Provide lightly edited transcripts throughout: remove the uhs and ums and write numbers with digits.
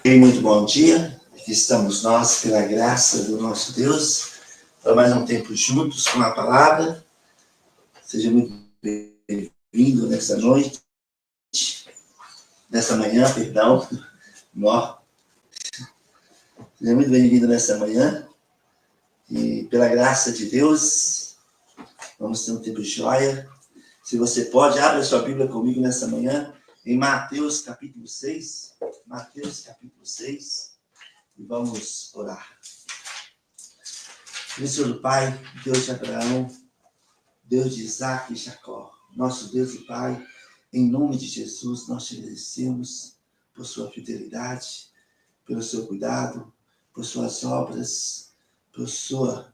E muito bom dia, aqui estamos nós, pela graça do nosso Deus, para mais um tempo juntos com a palavra. Seja muito bem-vindo nessa noite, nessa manhã, perdão. Seja muito bem-vindo nessa manhã, e pela graça de Deus, vamos ter um tempo joia. Se você pode, abra sua Bíblia comigo nessa manhã, em Mateus capítulo 6, e vamos orar. Senhor do Pai, Deus de Abraão, Deus de Isaac e Jacó, nosso Deus e Pai, em nome de Jesus, nós te agradecemos por sua fidelidade, pelo seu cuidado, por suas obras, por sua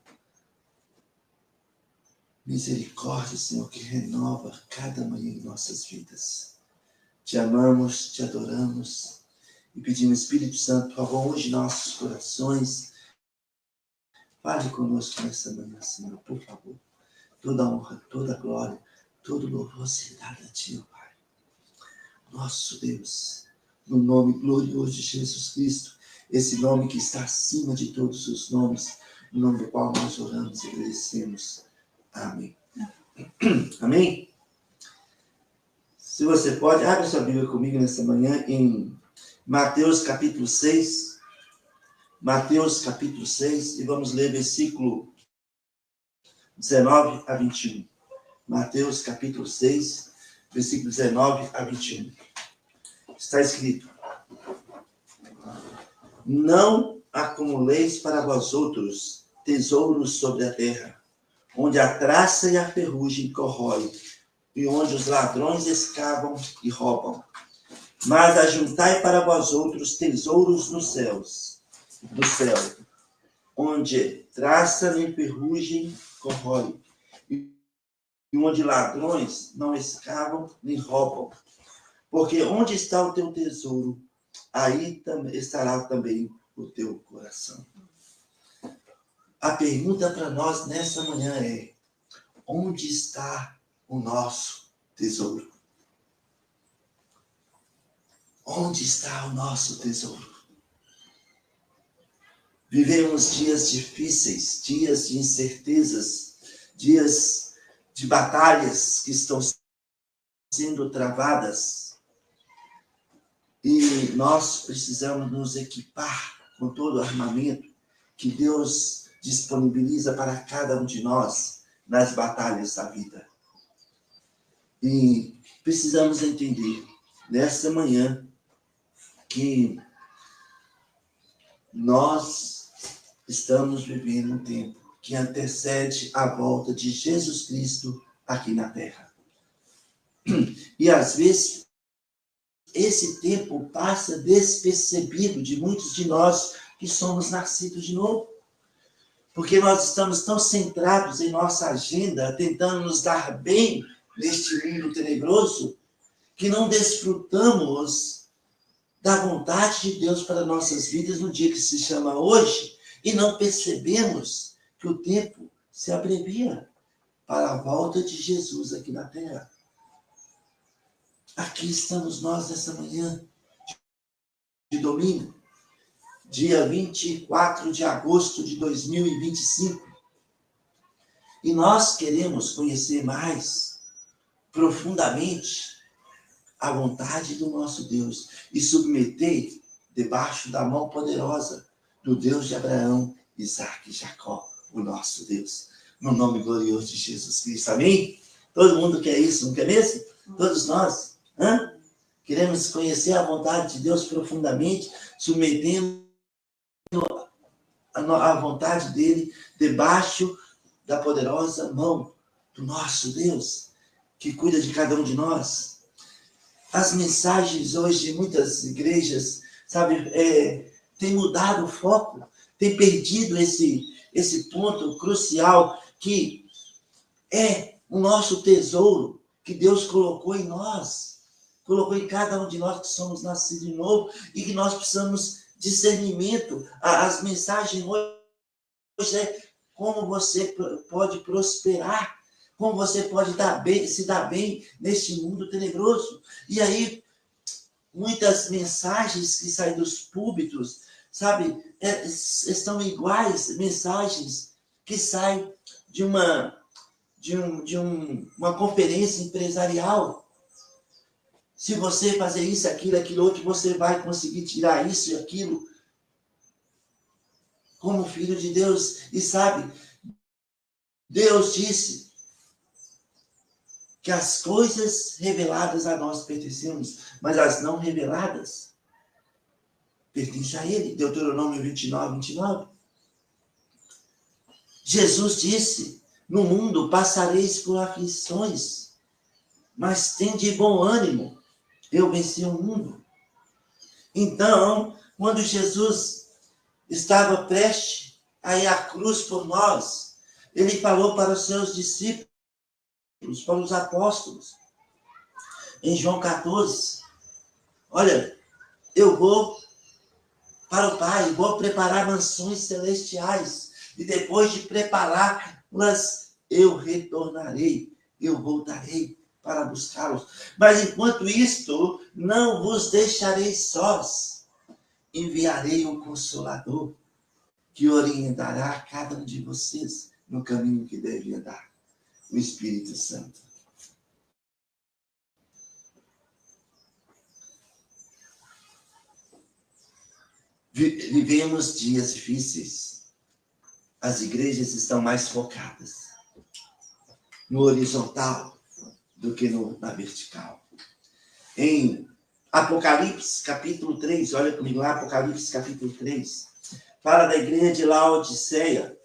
misericórdia, Senhor, que renova cada manhã em nossas vidas. Te amamos, te adoramos e pedimos, Espírito Santo, por favor, hoje nossos corações. Fale conosco nessa manhã, Senhor, por favor. Toda honra, toda glória, todo louvor seja dado a Ti, ó Pai. Nosso Deus, no nome glorioso de Jesus Cristo, esse nome que está acima de todos os nomes, no nome do qual nós oramos e agradecemos. Amém. Amém? Se você pode, abre sua Bíblia comigo nessa manhã em Mateus capítulo 6. Mateus capítulo 6, e vamos ler versículo 19 a 21. Mateus capítulo 6, versículo 19 a 21. Está escrito: Não acumuleis para vós outros tesouros sobre a terra, onde a traça e a ferrugem corrói, e onde os ladrões escavam e roubam. Mas ajuntai para vós outros tesouros nos céus, do céu, onde traça nem ferrugem corrói, e onde ladrões não escavam nem roubam. Porque onde está o teu tesouro, aí estará também o teu coração. A pergunta para nós nessa manhã é: onde está o nosso tesouro? Onde está o nosso tesouro? Vivemos dias difíceis, dias de incertezas, dias de batalhas que estão sendo travadas. E nós precisamos nos equipar com todo o armamento que Deus disponibiliza para cada um de nós nas batalhas da vida. E precisamos entender nesta manhã que nós estamos vivendo um tempo que antecede a volta de Jesus Cristo aqui na Terra. E às vezes esse tempo passa despercebido de muitos de nós que somos nascidos de novo. Porque nós estamos tão centrados em nossa agenda, tentando nos dar bem neste mundo tenebroso, que não desfrutamos da vontade de Deus para nossas vidas no dia que se chama hoje, e não percebemos que o tempo se abrevia para a volta de Jesus aqui na Terra. Aqui estamos nós nessa manhã de domingo, dia 24 de agosto de 2025. E nós queremos conhecer mais profundamente a vontade do nosso Deus e submeter debaixo da mão poderosa do Deus de Abraão, Isaac e Jacó, o nosso Deus. No nome glorioso de Jesus Cristo. Amém? Todo mundo quer isso, não quer mesmo? Todos nós. Queremos conhecer a vontade de Deus profundamente, submetendo a vontade dele debaixo da poderosa mão do nosso Deus, que cuida de cada um de nós. As mensagens hoje de muitas igrejas, tem mudado o foco, tem perdido esse ponto crucial que é o nosso tesouro que Deus colocou em nós, colocou em cada um de nós que somos nascidos de novo e que nós precisamos discernimento. As mensagens hoje é como você pode prosperar, como você pode se dar bem neste mundo tenebroso. E aí, muitas mensagens que saem dos púlpitos, sabe, estão iguais mensagens que saem de uma conferência empresarial. Se você fazer isso, aquilo outro, você vai conseguir tirar isso e aquilo como filho de Deus. E sabe, Deus disse que as coisas reveladas a nós pertencemos, mas as não reveladas pertencem a Ele. Deuteronômio 29. Jesus disse, no mundo passareis por aflições, mas tende bom ânimo, eu venci o mundo. Então, quando Jesus estava prestes a ir à cruz por nós, ele falou para os seus discípulos, para os apóstolos, em João 14, olha, eu vou para o Pai, vou preparar mansões celestiais, e depois de prepará-las, eu retornarei, eu voltarei para buscá-los. Mas enquanto isto, não vos deixarei sós, enviarei um Consolador, que orientará cada um de vocês no caminho que deve andar, o Espírito Santo. Vivemos dias difíceis. As igrejas estão mais focadas no horizontal do que na vertical. Em Apocalipse, capítulo 3, olha comigo lá, Apocalipse, capítulo 3, fala da igreja de Laodiceia,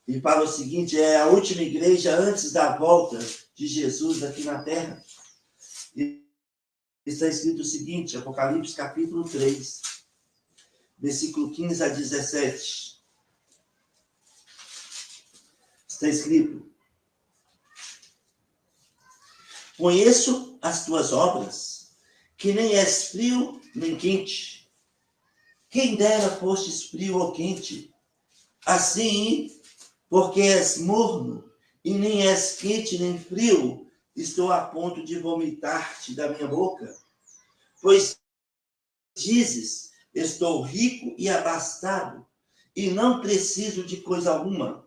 e fala o seguinte, é a última igreja antes da volta de Jesus aqui na terra. E está escrito o seguinte, Apocalipse, capítulo 3, versículo 15 a 17. Está escrito, conheço as tuas obras, que nem és frio nem quente. Quem dera fostes frio ou quente. Assim, porque és morno, e nem és quente nem frio, estou a ponto de vomitar-te da minha boca. Pois dizes, estou rico e abastado, e não preciso de coisa alguma,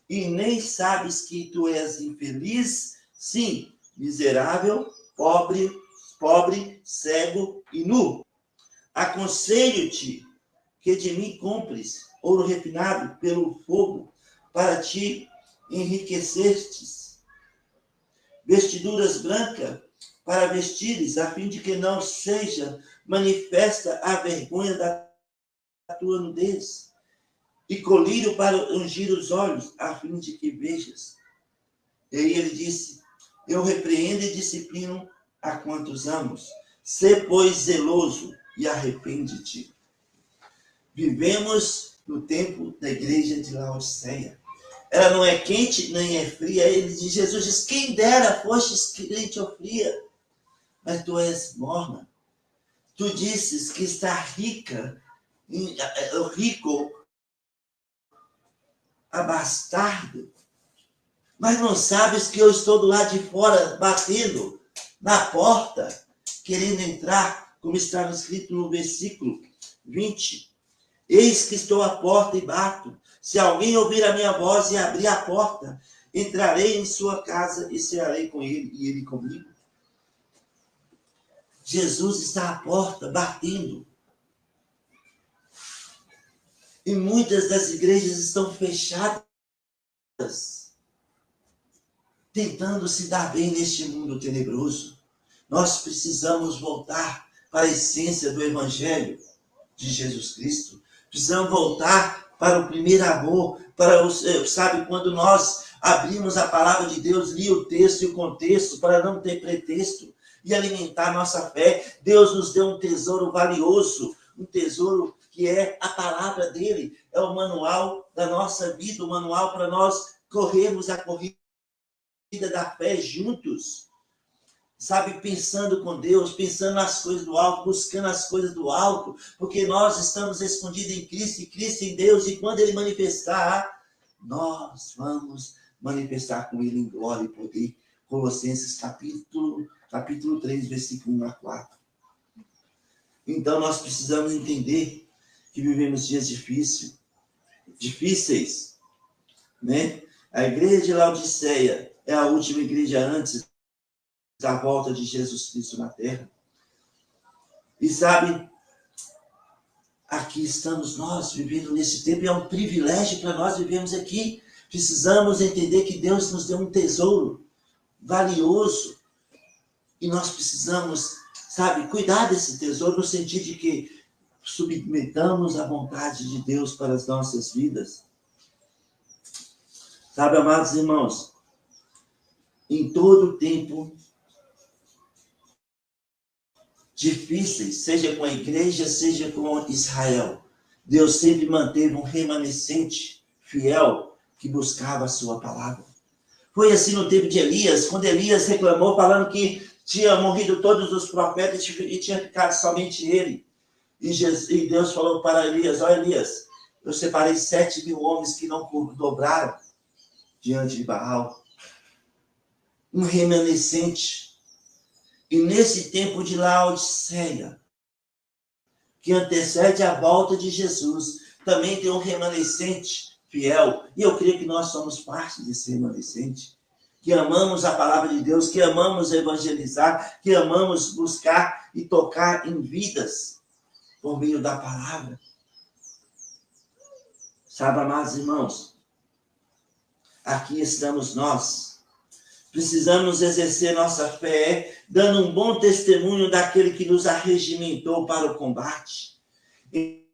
e nem sabes que tu és infeliz, sim, miserável, pobre, cego e nu. Aconselho-te que de mim compres ouro refinado pelo fogo, para te enriquecertes, vestiduras brancas para vestires, a fim de que não seja manifesta a vergonha da tua nudez, e colírio para ungir os olhos, a fim de que vejas. E aí ele disse, eu repreendo e disciplino a quantos amos. Sê, pois, zeloso e arrepende-te. Vivemos no tempo da igreja de Laodiceia. Ela não é quente nem é fria. Jesus diz, quem dera fostes quente ou fria, mas tu és morna. Tu disses que está rico, abastado, mas não sabes que eu estou do lado de fora, batendo na porta, querendo entrar, como está escrito no versículo 20. Eis que estou à porta e bato. Se alguém ouvir a minha voz e abrir a porta, entrarei em sua casa e cearei com ele e ele comigo. Jesus está à porta, batendo. E muitas das igrejas estão fechadas, tentando se dar bem neste mundo tenebroso. Nós precisamos voltar para a essência do Evangelho de Jesus Cristo. Precisamos voltar para o primeiro amor, sabe, quando nós abrimos a palavra de Deus, lia o texto e o contexto, para não ter pretexto e alimentar nossa fé. Deus nos deu um tesouro valioso, um tesouro que é a palavra dele, é o manual da nossa vida, o manual para nós corrermos a corrida da fé juntos, sabe, pensando com Deus, pensando nas coisas do alto, buscando as coisas do alto, porque nós estamos escondidos em Cristo e Cristo em Deus, e quando ele manifestar, nós vamos manifestar com ele em glória e poder. Colossenses capítulo 3, versículo 1 a 4. Então nós precisamos entender que vivemos dias difíceis, né? A igreja de Laodiceia é a última igreja antes da volta de Jesus Cristo na terra. E sabe, aqui estamos nós vivendo nesse tempo, e é um privilégio para nós vivermos aqui. Precisamos entender que Deus nos deu um tesouro valioso e nós precisamos, sabe, cuidar desse tesouro no sentido de que submetamos a vontade de Deus para as nossas vidas. Sabe, amados irmãos, em todo tempo difíceis, seja com a igreja, seja com Israel, Deus sempre manteve um remanescente fiel que buscava a sua palavra. Foi assim no tempo de Elias, quando Elias reclamou, falando que tinha morrido todos os profetas e tinha ficado somente ele. E Deus falou para Elias: ó Elias, eu separei 7.000 homens que não dobraram diante de Baal. Um remanescente. E nesse tempo de Laodiceia, que antecede a volta de Jesus, também tem um remanescente fiel. E eu creio que nós somos parte desse remanescente, que amamos a palavra de Deus, que amamos evangelizar, que amamos buscar e tocar em vidas por meio da palavra. Sabe, amados irmãos, aqui estamos nós. Precisamos exercer nossa fé, dando um bom testemunho daquele que nos arregimentou para o combate. Em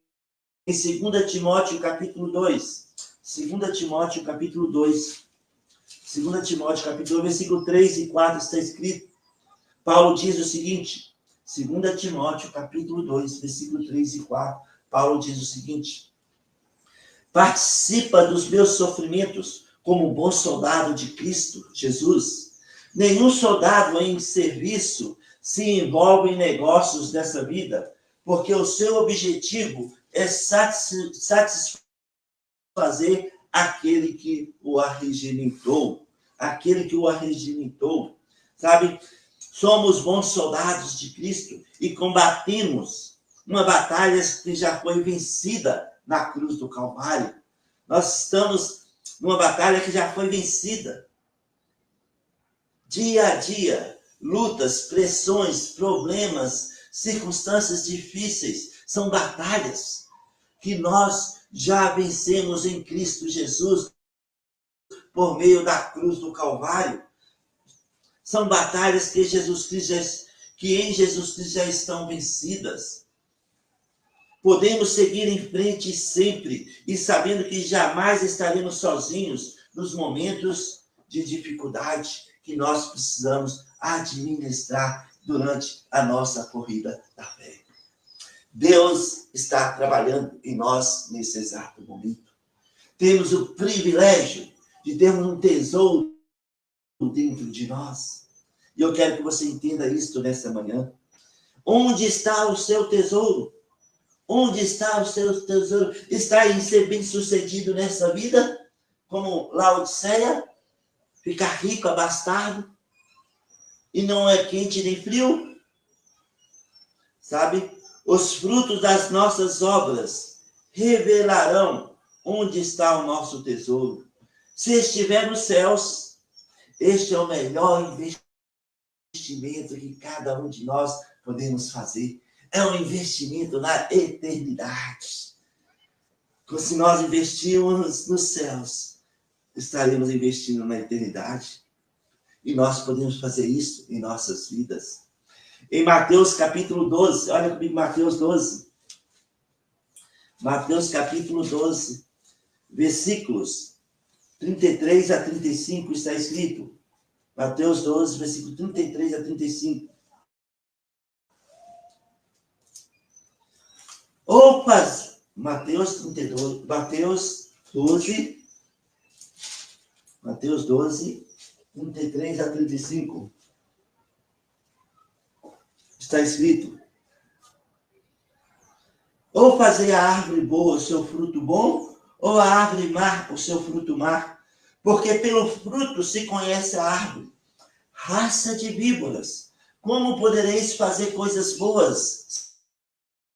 2 Timóteo, capítulo 2. 2 Timóteo, capítulo 2. 2 Timóteo, capítulo 2, versículo 3 e 4 está escrito. Paulo diz o seguinte, 2 Timóteo, capítulo 2, versículo 3 e 4. Paulo diz o seguinte: participa dos meus sofrimentos como bom soldado de Cristo Jesus. Nenhum soldado em serviço se envolve em negócios dessa vida, porque o seu objetivo é satisfazer aquele que o arregimentou. Aquele que o arregimentou. Sabe? Somos bons soldados de Cristo e combatemos uma batalha que já foi vencida na cruz do Calvário. Nós estamos numa batalha que já foi vencida. Dia a dia, lutas, pressões, problemas, circunstâncias difíceis, são batalhas que nós já vencemos em Cristo Jesus por meio da cruz do Calvário. São batalhas que em Jesus Cristo já estão vencidas. Podemos seguir em frente sempre e sabendo que jamais estaremos sozinhos nos momentos de dificuldade que nós precisamos administrar durante a nossa corrida da fé. Deus está trabalhando em nós nesse exato momento. Temos o privilégio de termos um tesouro dentro de nós. E eu quero que você entenda isso nessa manhã. Onde está o seu tesouro? Onde está o seu tesouro? Está em ser bem-sucedido nessa vida? Como Laodiceia? Ficar rico, abastado? E não é quente nem frio? Sabe? Os frutos das nossas obras revelarão onde está o nosso tesouro. Se estiver nos céus, este é o melhor investimento que cada um de nós podemos fazer. É um investimento na eternidade. Se nós investirmos nos céus, estaremos investindo na eternidade. E nós podemos fazer isso em nossas vidas. Em Mateus capítulo 12, olha comigo, Mateus 12. Mateus capítulo 12, versículos 33 a 35 está escrito. Mateus 12, versículo 33 a 35. Mateus 12, 33 a 35. Está escrito: ou fazer a árvore boa o seu fruto bom, ou a árvore má o seu fruto má, porque pelo fruto se conhece a árvore. Raça de víboras, como podereis fazer coisas boas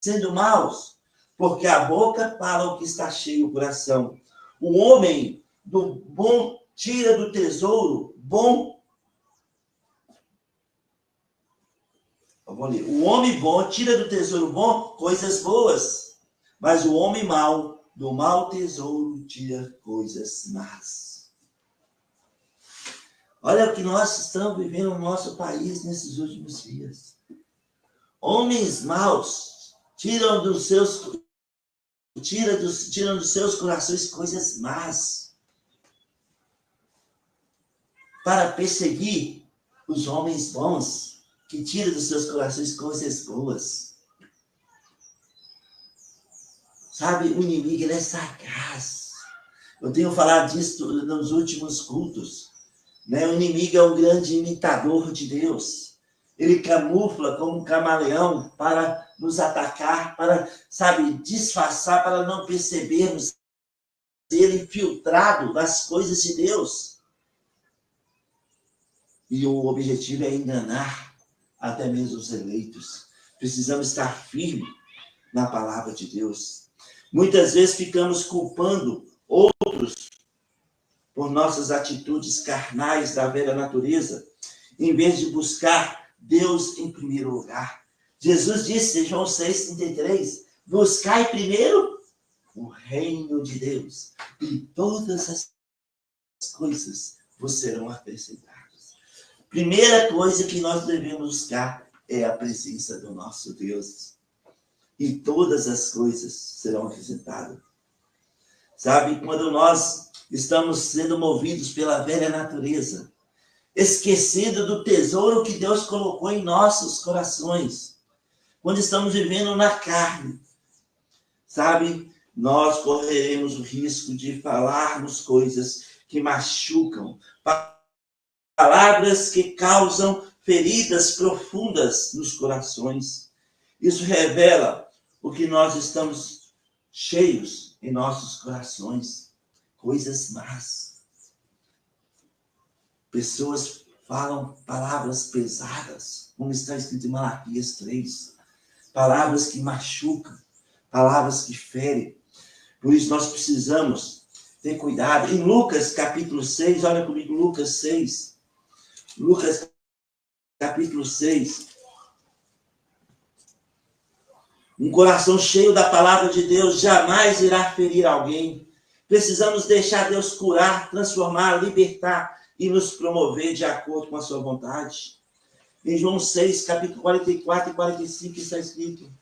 sendo maus, porque a boca fala o que está cheio o coração. O homem do bom tira do tesouro bom. Vamos ler. O homem bom tira do tesouro bom coisas boas, mas o homem mau do mau tesouro tira coisas más. Olha o que nós estamos vivendo no nosso país nesses últimos dias. Homens maus tiram dos seus corações coisas más para perseguir os homens bons que tiram dos seus corações coisas boas. Sabe, o inimigo ele é sagaz. Eu tenho falado disso nos últimos cultos. Né? O inimigo é um grande imitador de Deus. Ele camufla como um camaleão para nos atacar, para, sabe, disfarçar, para não percebermos ele infiltrado nas coisas de Deus. E o objetivo é enganar até mesmo os eleitos. Precisamos estar firmes na palavra de Deus. Muitas vezes ficamos culpando outros por nossas atitudes carnais da velha natureza, em vez de buscar Deus em primeiro lugar. Jesus disse em João 6,33, buscai primeiro o reino de Deus, e todas as coisas vos serão acrescentadas. Primeira coisa que nós devemos buscar é a presença do nosso Deus. E todas as coisas serão acrescentadas. Sabe, quando nós estamos sendo movidos pela velha natureza, esquecendo do tesouro que Deus colocou em nossos corações, quando estamos vivendo na carne, sabe, nós correremos o risco de falarmos coisas que machucam, palavras que causam feridas profundas nos corações. Isso revela o que nós estamos cheios em nossos corações, coisas más. Pessoas falam palavras pesadas, como está escrito em Malaquias 3. Palavras que machucam, palavras que ferem. Por isso nós precisamos ter cuidado. Em Lucas capítulo 6, olha comigo, Lucas 6. Lucas capítulo 6. Um coração cheio da palavra de Deus jamais irá ferir alguém. Precisamos deixar Deus curar, transformar, libertar e nos promover de acordo com a sua vontade. Em João 6, capítulo 44 e 45 está escrito.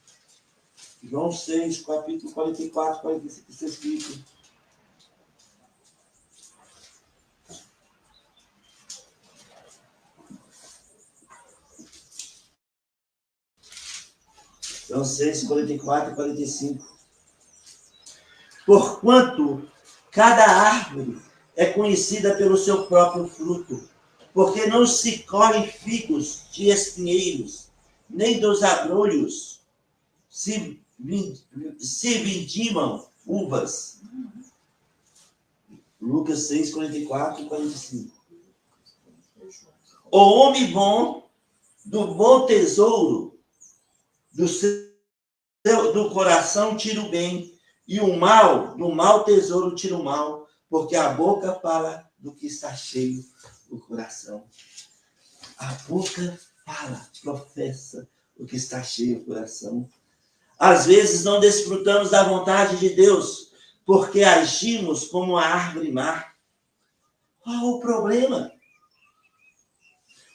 João 6, capítulo 44 e 45 está escrito. João 6, 44 e 45. Porquanto cada árvore é conhecida pelo seu próprio fruto, porque não se colhem figos de espinheiros, nem dos abrolhos se vindimam uvas. Lucas 6, 44 e 45. O homem bom, do bom tesouro do coração tira o bem, e o mal, do mau tesouro tira o mal, porque a boca fala do que está cheio o coração. A boca fala, professa o que está cheio o coração. Às vezes não desfrutamos da vontade de Deus, porque agimos como a árvore má. Qual o problema?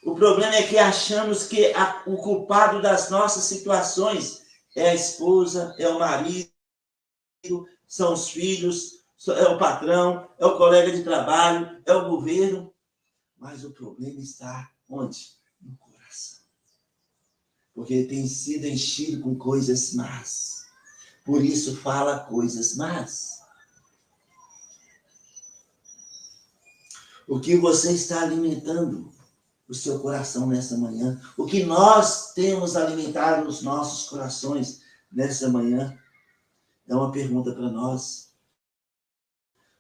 O problema é que achamos que o culpado das nossas situações é a esposa, é o marido, são os filhos, é o patrão, é o colega de trabalho, é o governo. Mas o problema está onde? No coração. Porque ele tem sido enchido com coisas más. Por isso fala coisas más. O que você está alimentando o seu coração nessa manhã? O que nós temos alimentado nos nossos corações nessa manhã? É uma pergunta para nós.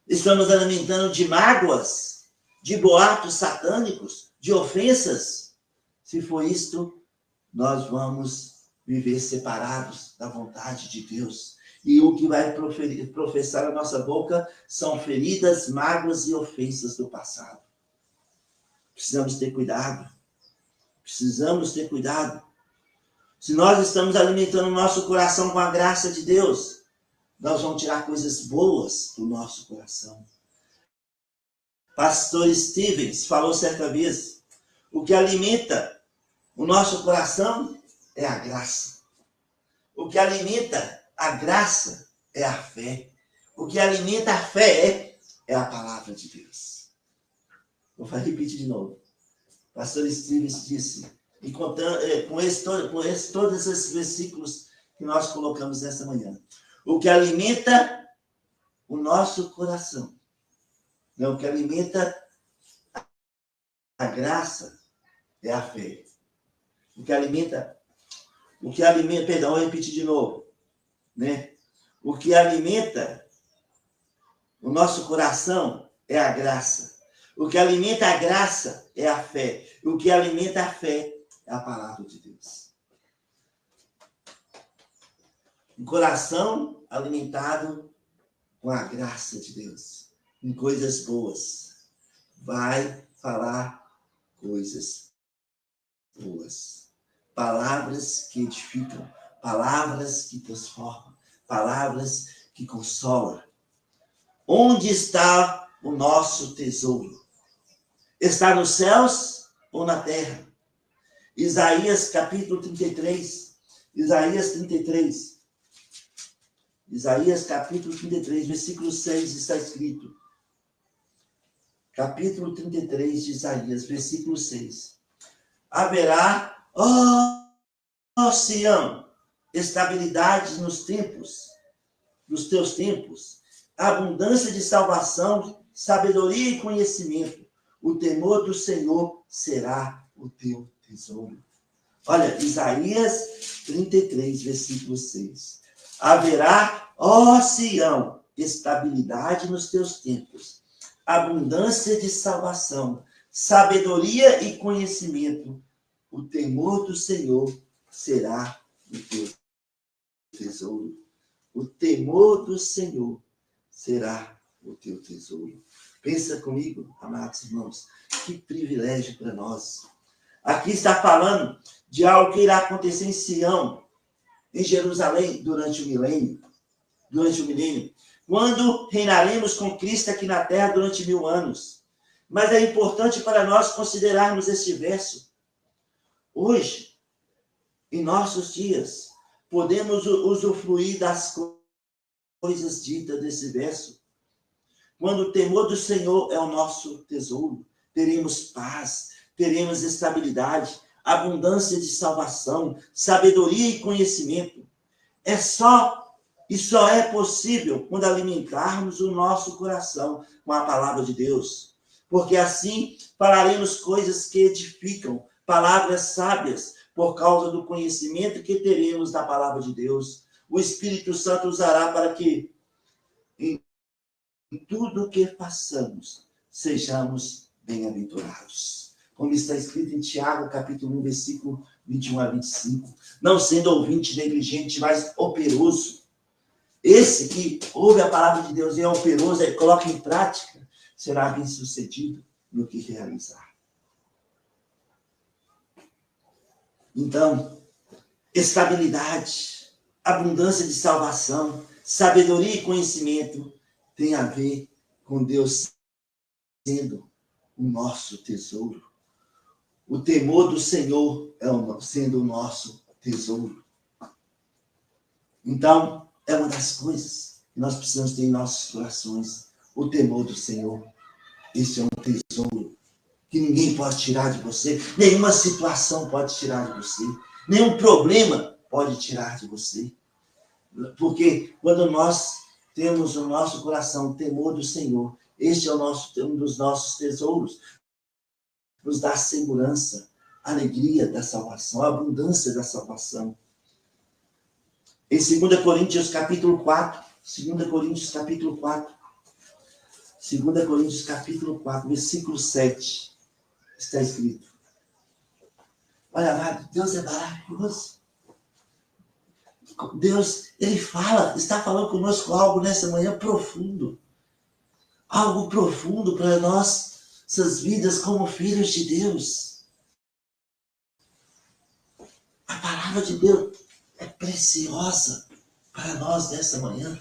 Estamos alimentando de mágoas, de boatos satânicos, de ofensas? Se for isto, nós vamos viver separados da vontade de Deus. E o que vai professar a nossa boca são feridas, mágoas e ofensas do passado. Precisamos ter cuidado. Precisamos ter cuidado. Se nós estamos alimentando o nosso coração com a graça de Deus, nós vamos tirar coisas boas do nosso coração. Pastor Stevens falou certa vez, o que alimenta o nosso coração é a graça. O que alimenta a graça é a fé. O que alimenta a fé é a palavra de Deus. Vou repetir de novo. Pastor Stevens disse, e com todos esses versículos que nós colocamos nessa manhã, o que alimenta o nosso coração, não, o que alimenta a graça é a fé. Perdão, vou repetir de novo, né? O que alimenta o nosso coração é a graça. O que alimenta a graça é a fé. O que alimenta a fé é a palavra de Deus. Um coração alimentado com a graça de Deus, em coisas boas, vai falar coisas boas. Palavras que edificam, palavras que transformam, palavras que consolam. Onde está o nosso tesouro? Está nos céus ou na terra? Isaías capítulo 33. Isaías capítulo 33, versículo 6 está escrito. Capítulo 33 de Isaías, versículo 6. Haverá, ó Sião, estabilidade nos teus tempos, abundância de salvação, sabedoria e conhecimento. O temor do Senhor será o teu tesouro. Olha, Isaías 33, versículo 6. Haverá, ó Sião, estabilidade nos teus tempos, abundância de salvação, sabedoria e conhecimento. O temor do Senhor será o teu tesouro. O temor do Senhor será o teu tesouro. Pensa comigo, amados irmãos, que privilégio para nós. Aqui está falando de algo que irá acontecer em Sião, em Jerusalém, durante o milênio, quando reinaremos com Cristo aqui na terra durante 1000 anos. Mas é importante para nós considerarmos este verso. Hoje, em nossos dias, podemos usufruir das coisas ditas desse verso. Quando o temor do Senhor é o nosso tesouro, teremos paz, teremos estabilidade, abundância de salvação, sabedoria e conhecimento. E só é possível quando alimentarmos o nosso coração com a palavra de Deus. Porque assim falaremos coisas que edificam, palavras sábias, por causa do conhecimento que teremos da palavra de Deus. O Espírito Santo usará para que em tudo o que façamos, sejamos bem-aventurados. Como está escrito em Tiago, capítulo 1, versículo 21 a 25. Não sendo ouvinte negligente, mas operoso. Esse que ouve a palavra de Deus e é operoso, e coloca em prática, será bem-sucedido no que realizar. Então, estabilidade, abundância de salvação, sabedoria e conhecimento tem a ver com Deus sendo o nosso tesouro. O temor do Senhor sendo o nosso tesouro. Então, é uma das coisas que nós precisamos ter em nossos corações. O temor do Senhor. Esse é um tesouro que ninguém pode tirar de você. Nenhuma situação pode tirar de você. Nenhum problema pode tirar de você. Porque quando nós temos no nosso coração o temor do Senhor, este é um dos nossos tesouros. Nos dá segurança, alegria da salvação, a abundância da salvação. Em 2 Coríntios capítulo 4, 2 Coríntios capítulo 4, versículo 7, está escrito. Olha, amado, Deus é maravilhoso. Deus, Ele está falando conosco algo nessa manhã profundo. Algo profundo para nossas vidas como filhos de Deus. A palavra de Deus é preciosa para nós nessa manhã.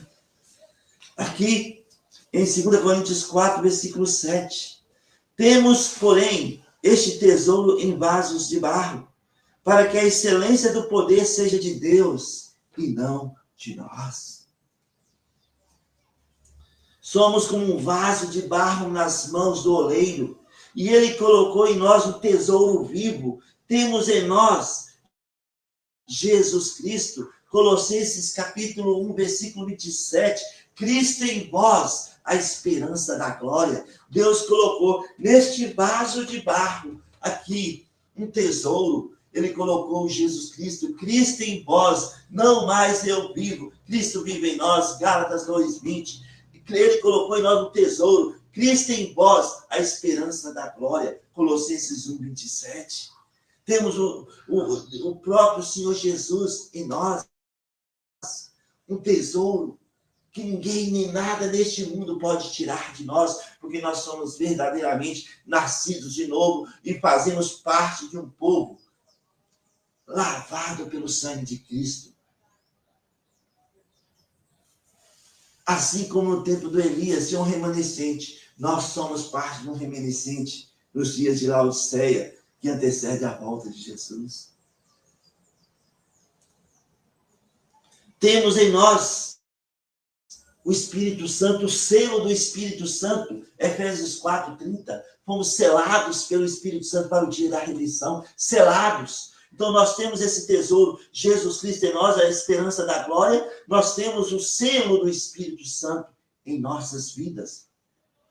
Aqui, em 2 Coríntios 4, versículo 7. Temos, porém, este tesouro em vasos de barro, para que a excelência do poder seja de Deus e não de nós. Somos como um vaso de barro nas mãos do oleiro, e ele colocou em nós um tesouro vivo. Temos em nós Jesus Cristo. Colossenses capítulo 1, versículo 27. Cristo em vós, a esperança da glória. Deus colocou neste vaso de barro aqui um tesouro. Ele colocou Jesus Cristo. Cristo em vós, não mais eu vivo. Cristo vive em nós. Gálatas 2:20. Ele colocou em nós um tesouro. Cristo em vós, a esperança da glória. Colossenses 1:27. Temos o próprio Senhor Jesus em nós. Um tesouro que ninguém nem nada neste mundo pode tirar de nós, porque nós somos verdadeiramente nascidos de novo e fazemos parte de um povo lavado pelo sangue de Cristo. Assim como no tempo do Elias tinha um remanescente, nós somos parte de um remanescente nos dias de Laodiceia, que antecede a volta de Jesus. Temos em nós o Espírito Santo, o selo do Espírito Santo, Efésios 4:30. Fomos selados pelo Espírito Santo para o dia da redenção, selados. Então nós temos esse tesouro, Jesus Cristo em nós, a esperança da glória. Nós temos o selo do Espírito Santo em nossas vidas.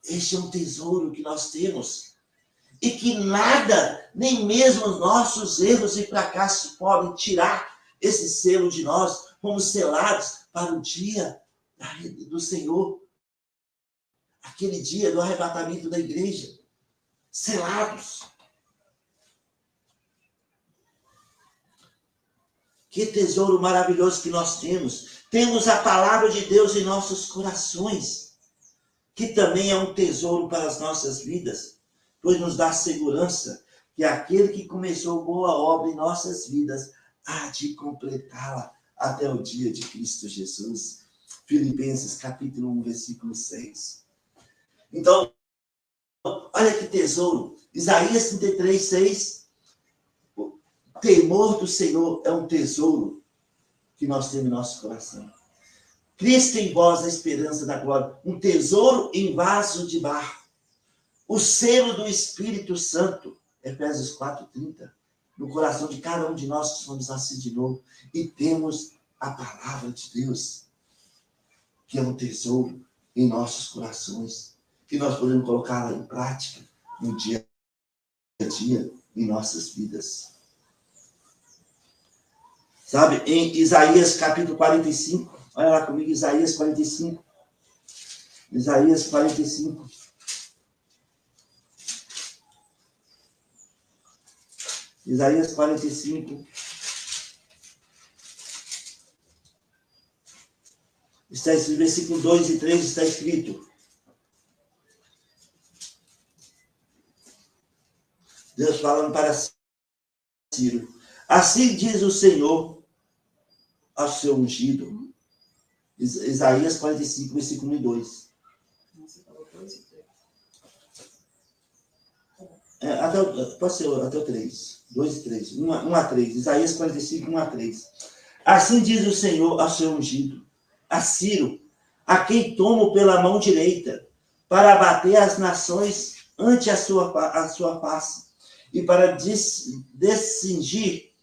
Este é um tesouro que nós temos. E que nada, nem mesmo os nossos erros e fracassos podem tirar esse selo de nós. Fomos selados para o dia do Senhor. Aquele dia do arrebatamento da igreja. Selados. Que tesouro maravilhoso que nós temos. Temos a palavra de Deus em nossos corações, que também é um tesouro para as nossas vidas, pois nos dá segurança que aquele que começou boa obra em nossas vidas há de completá-la até o dia de Cristo Jesus. Filipenses capítulo 1, versículo 6. Então, olha que tesouro. Isaías 33, 6. O temor do Senhor é um tesouro que nós temos em nosso coração. Cristo em vós, a esperança da glória. Um tesouro em vaso de barro. O selo do Espírito Santo. Efésios 4:30. No coração de cada um de nós que somos nascidos de novo. E temos a palavra de Deus, que é um tesouro em nossos corações, que nós podemos colocá-la em prática no dia a dia, em nossas vidas. Sabe, em Isaías capítulo 45, olha lá comigo, Isaías 45. Isaías 45. Isaías 45. Está escrito, versículo 2 e 3 está escrito. Deus falando para Ciro. Assim diz o Senhor ao seu ungido. Isaías 45, versículo 1 e 2. Você falou 2 e 3. Pode ser até o 3. 2 e 3. 1 a 3. Isaías 45, 1 a 3. Assim diz o Senhor ao seu ungido, a Ciro, a quem tomo pela mão direita, para abater as nações ante a sua face, e para descingir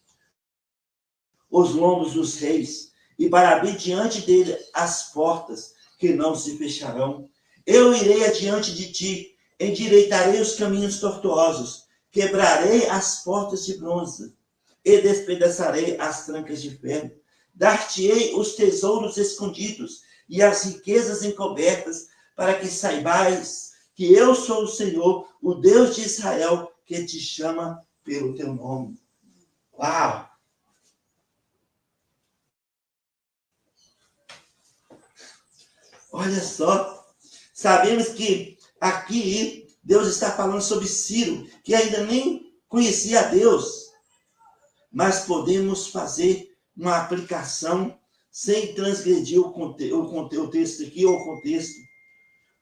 os lombos dos reis, e para abrir diante dele as portas que não se fecharão. Eu irei adiante de ti, endireitarei os caminhos tortuosos, quebrarei as portas de bronze, e despedaçarei as trancas de ferro. Dar-te-ei os tesouros escondidos e as riquezas encobertas, para que saibais que eu sou o Senhor, o Deus de Israel, que te chama pelo teu nome. Uau! Olha só, sabemos que aqui Deus está falando sobre Ciro, que ainda nem conhecia a Deus, mas podemos fazer uma aplicação sem transgredir o texto aqui ou o contexto,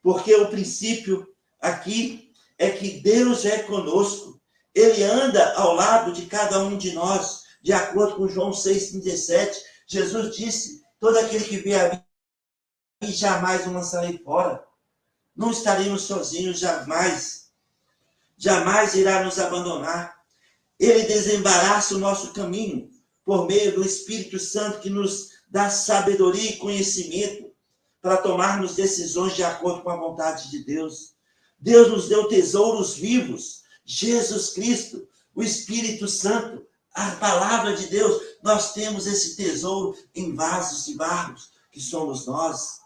porque o princípio aqui é que Deus é conosco, Ele anda ao lado de cada um de nós, de acordo com João 6,37, Jesus disse, todo aquele que vier a mim, jamais o lançarei fora. Não estaremos sozinhos, jamais. Jamais irá nos abandonar. Ele desembaraça o nosso caminho por meio do Espírito Santo que nos dá sabedoria e conhecimento para tomarmos decisões de acordo com a vontade de Deus. Deus nos deu tesouros vivos, Jesus Cristo, o Espírito Santo, a palavra de Deus. Nós temos esse tesouro em vasos de barro, que somos nós.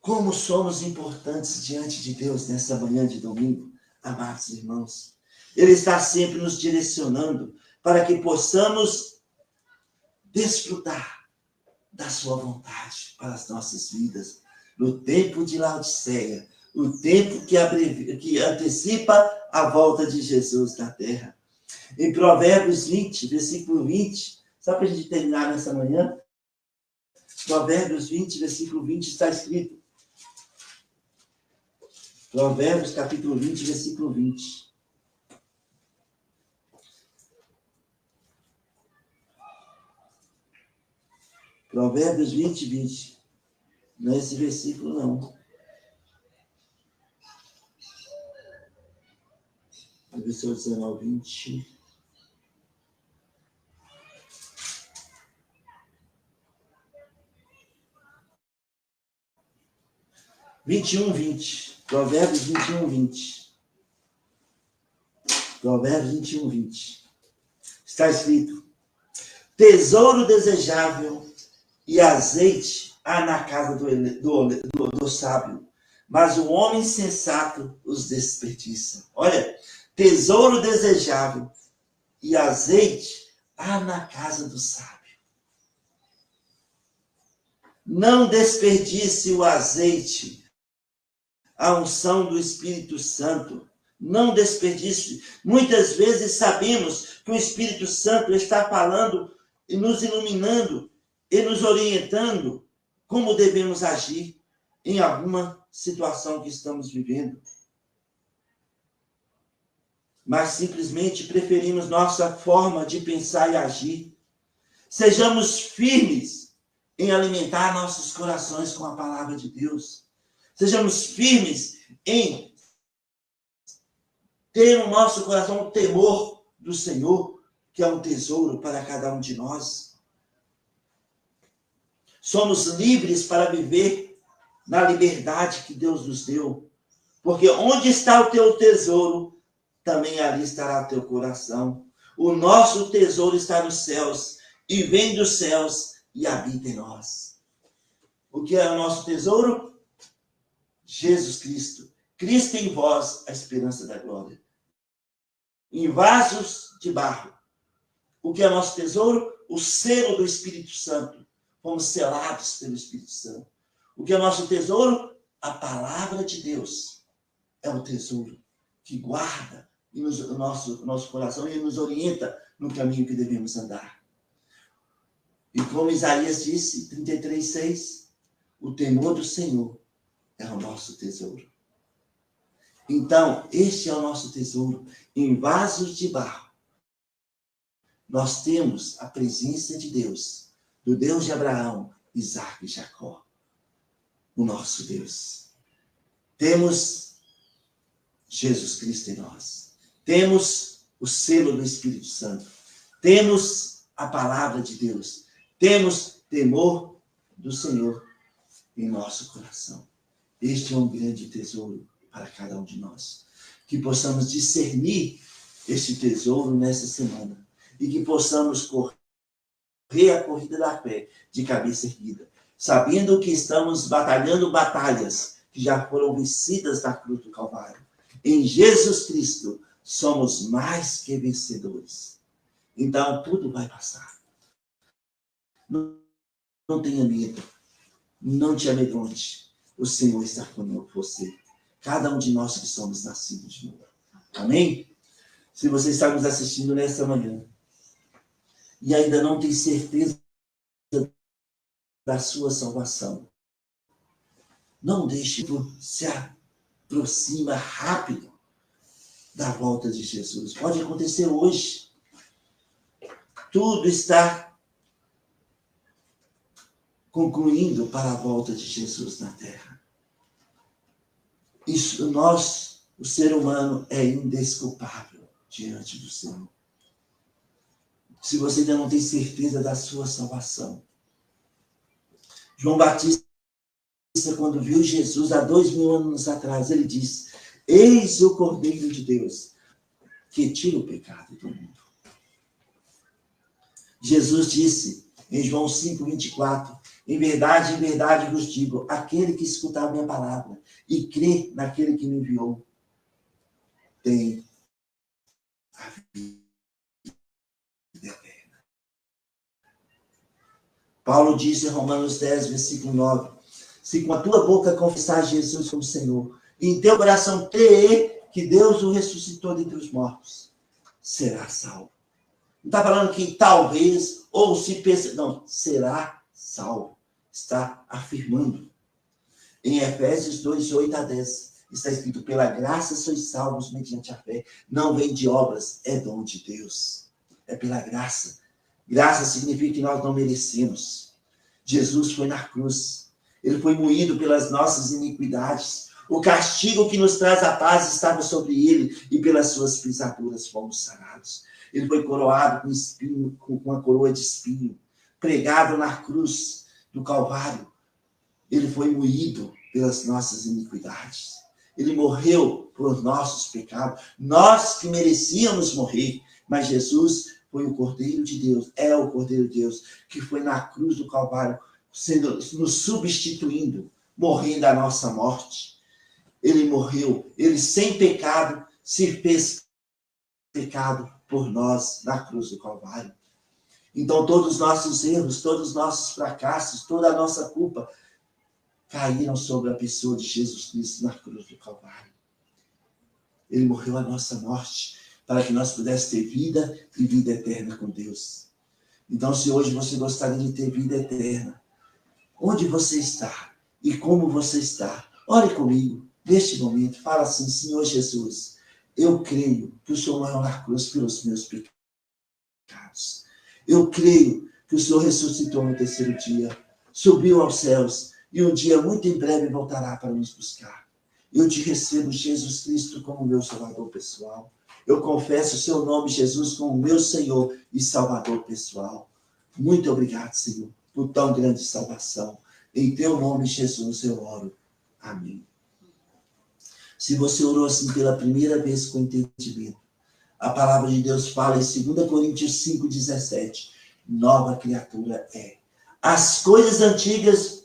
Como somos importantes diante de Deus nessa manhã de domingo, amados irmãos. Ele está sempre nos direcionando para que possamos desfrutar da sua vontade para as nossas vidas. No tempo de Laodiceia, o tempo que antecipa a volta de Jesus na terra. Em Provérbios 20, versículo 20, só para a gente terminar nessa manhã, Provérbios 20, versículo 20, está escrito, Provérbios, capítulo 20, versículo 20. Provérbios 20, 20. Não é esse versículo, não. Vou ver se eu dizendo ao 20. Provérbios 21, 20. Provérbios 21, 20. Está escrito: tesouro desejável e azeite há na casa do sábio, mas o homem sensato os desperdiça. Olha, tesouro desejável e azeite há na casa do sábio. Não desperdice o azeite, a unção do Espírito Santo. Não desperdice. Muitas vezes sabemos que o Espírito Santo está falando e nos iluminando e nos orientando como devemos agir em alguma situação que estamos vivendo. Mas simplesmente preferimos nossa forma de pensar e agir. Sejamos firmes em alimentar nossos corações com a palavra de Deus. Sejamos firmes em ter no nosso coração o temor do Senhor, que é um tesouro para cada um de nós. Somos livres para viver na liberdade que Deus nos deu. Porque onde está o teu tesouro, também ali estará o teu coração. O nosso tesouro está nos céus, e vem dos céus e habita em nós. O que é o nosso tesouro? Jesus Cristo. Cristo em vós, a esperança da glória. Em vasos de barro. O que é nosso tesouro? O selo do Espírito Santo. Fomos selados pelo Espírito Santo. O que é nosso tesouro? A palavra de Deus. É o tesouro que guarda o nosso coração e nos orienta no caminho que devemos andar. E como Isaías disse, 33:6, o temor do Senhor é o nosso tesouro. Então, este é o nosso tesouro. Em vasos de barro, nós temos a presença de Deus, do Deus de Abraão, Isaac e Jacó, o nosso Deus. Temos Jesus Cristo em nós. Temos o selo do Espírito Santo. Temos a palavra de Deus. Temos temor do Senhor em nosso coração. Este é um grande tesouro para cada um de nós. Que possamos discernir este tesouro nessa semana. E que possamos correr a corrida da fé de cabeça erguida. Sabendo que estamos batalhando batalhas que já foram vencidas na cruz do Calvário. Em Jesus Cristo somos mais que vencedores. Então, tudo vai passar. Não tenha medo. Não te amedronte. O Senhor está com você. Cada um de nós que somos nascidos de novo. Amém? Se você está nos assistindo nesta manhã e ainda não tem certeza da sua salvação, não deixe, se aproxima rápido da volta de Jesus. Pode acontecer hoje. Tudo está concluindo para a volta de Jesus na terra. Isso, o ser humano, é indesculpável diante do Senhor. Se você ainda não tem certeza da sua salvação. João Batista, quando viu Jesus há 2000 anos atrás, ele disse: eis o Cordeiro de Deus que tira o pecado do mundo. Jesus disse em João 5:24: em verdade vos digo, aquele que escutar a minha palavra e crê naquele que me enviou, tem a vida eterna. Paulo disse em Romanos 10, versículo 9: se com a tua boca confessar Jesus como Senhor, e em teu coração crer que Deus o ressuscitou dentre os mortos, será salvo. Não está falando que talvez, ou se pensa, não, será salvo. Está afirmando. Em Efésios 2, 8-10, está escrito: pela graça sois salvos mediante a fé. Não vem de obras, é dom de Deus. É pela graça. Graça significa que nós não merecemos. Jesus foi na cruz. Ele foi moído pelas nossas iniquidades. O castigo que nos traz a paz estava sobre ele, e pelas suas pisaduras fomos sarados. Ele foi coroado com espinho, com uma coroa de espinho, pregado na cruz do Calvário. Ele foi moído pelas nossas iniquidades. Ele morreu por nossos pecados. Nós que merecíamos morrer, mas Jesus foi o Cordeiro de Deus, é o Cordeiro de Deus, que foi na cruz do Calvário, nos substituindo, morrendo a nossa morte. Ele morreu, ele sem pecado, se fez pecado por nós na cruz do Calvário. Então todos os nossos erros, todos os nossos fracassos, toda a nossa culpa caíram sobre a pessoa de Jesus Cristo na cruz do Calvário. Ele morreu a nossa morte para que nós pudéssemos ter vida e vida eterna com Deus. Então, se hoje você gostaria de ter vida eterna, onde você está e como você está, ore comigo neste momento. Fala assim: Senhor Jesus, eu creio que o Senhor morreu na cruz pelos meus pecados. Eu creio que o Senhor ressuscitou no terceiro dia, subiu aos céus e um dia muito em breve voltará para nos buscar. Eu te recebo, Jesus Cristo, como meu Salvador pessoal. Eu confesso o seu nome, Jesus, como meu Senhor e Salvador pessoal. Muito obrigado, Senhor, por tão grande salvação. Em teu nome, Jesus, eu oro. Amém. Se você orou assim pela primeira vez com entendimento, a palavra de Deus fala em 2 Coríntios 5:17. Nova criatura é. As coisas antigas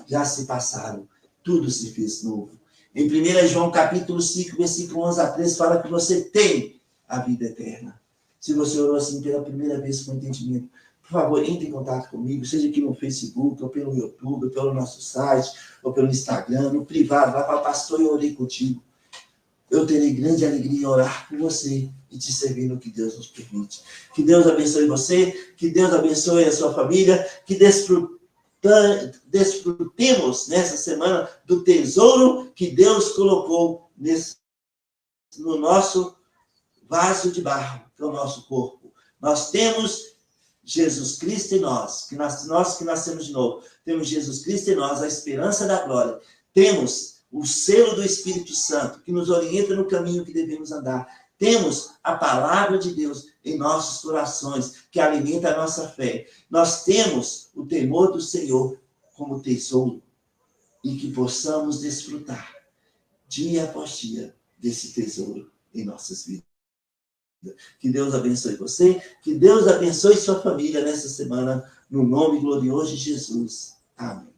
já se passaram. Tudo se fez novo. Em 1 João capítulo 5, versículo 11-13, fala que você tem a vida eterna. Se você orou assim pela primeira vez com entendimento, por favor, entre em contato comigo, seja aqui no Facebook, ou pelo YouTube, ou pelo nosso site, ou pelo Instagram, no privado. Vai para pastor, eu orei contigo. Eu terei grande alegria em orar por você e te servir no que Deus nos permite. Que Deus abençoe você, que Deus abençoe a sua família, que desfrutemos nessa semana do tesouro que Deus colocou no nosso vaso de barro, que é o nosso corpo. Nós temos Jesus Cristo em nós, nós que nascemos de novo, temos Jesus Cristo em nós, a esperança da glória. Temos o selo do Espírito Santo, que nos orienta no caminho que devemos andar. Temos a palavra de Deus em nossos corações, que alimenta a nossa fé. Nós temos o temor do Senhor como tesouro, e que possamos desfrutar, dia após dia, desse tesouro em nossas vidas. Que Deus abençoe você, que Deus abençoe sua família nessa semana, no nome glorioso de Jesus. Amém.